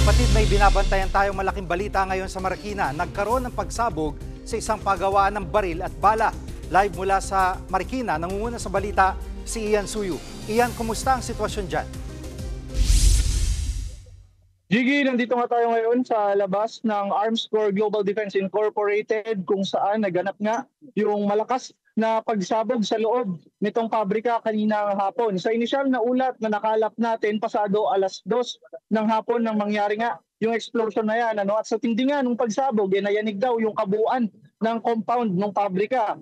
kapatid, may binabantayan tayong malaking balita ngayon sa Marikina. Nagkaroon ng pagsabog sa isang pagawaan ng baril at bala. Live mula sa Marikina, nangunguna sa balita si Ian Suyu. Ian, kumusta ang sitwasyon dyan? Jiggy, nandito nga tayo ngayon sa labas ng Arms Corps Global Defense Incorporated kung saan naganap nga yung malakas na pagsabog sa loob nitong pabrika kanina hapon. Sa inisyal na ulat na nakalap natin, pasado alas 2 ng hapon nang mangyari nga yung explosion na yan. At sa tindi nga nung pagsabog, nayanig daw yung kabuuan ng compound ng pabrika.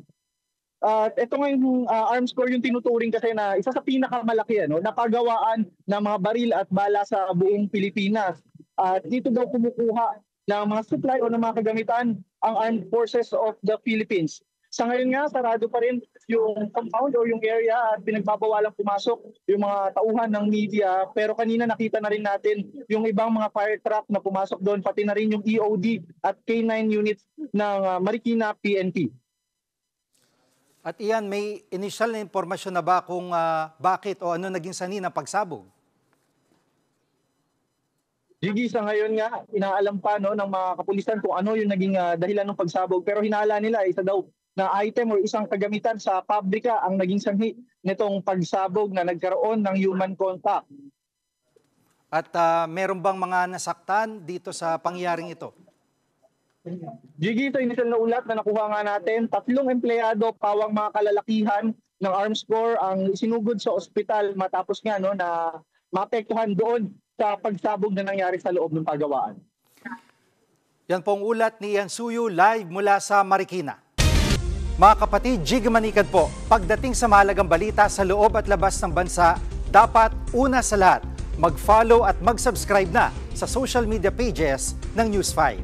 At ito nga yung Arms Corps yung tinuturing kasi na isa sa pinakamalaki na pagawaan ng mga baril at bala sa buong Pilipinas. At dito daw kumukuha ng mga supply o ng mga kagamitan ang Armed Forces of the Philippines. Sa ngayon nga, sarado pa rin yung compound o yung area at pinagbabawalang pumasok yung mga tauhan ng media. Pero kanina nakita na rin natin yung ibang mga fire truck na pumasok doon, pati na rin yung EOD at K9 units ng Marikina PNP. At Ian, may initial na impormasyon na ba kung bakit o ano naging sanhi ng pagsabog? Gigi, sa ngayon nga, inaalam pa ng mga kapulisan kung ano yung naging dahilan ng pagsabog. Pero hinala nila, isa daw na item o isang kagamitan sa pabrika ang naging sanhi nitong pagsabog na nagkaroon ng human contact. At meron bang mga nasaktan dito sa pangyaring ito? Gigi, ito initial na ulat na nakuha nga natin. 3 empleyado, pawang mga kalalakihan ng Arms Corps ang sinugod sa ospital matapos nga na maapektuhan doon sa pagsabog na nangyari sa loob ng pagawaan. Yan pong ulat ni Ian Suyu live mula sa Marikina. Mga kapatid, Jig Manikad po, pagdating sa mahalagang balita sa loob at labas ng bansa, dapat una sa lahat, mag-follow at mag-subscribe na sa social media pages ng News 5.